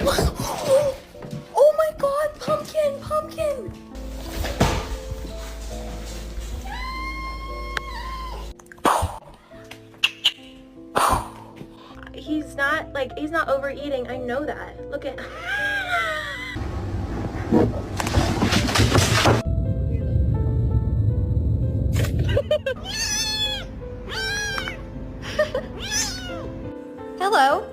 Oh my god, pumpkin, pumpkin. He's not overeating. I know that. Look at. Hello.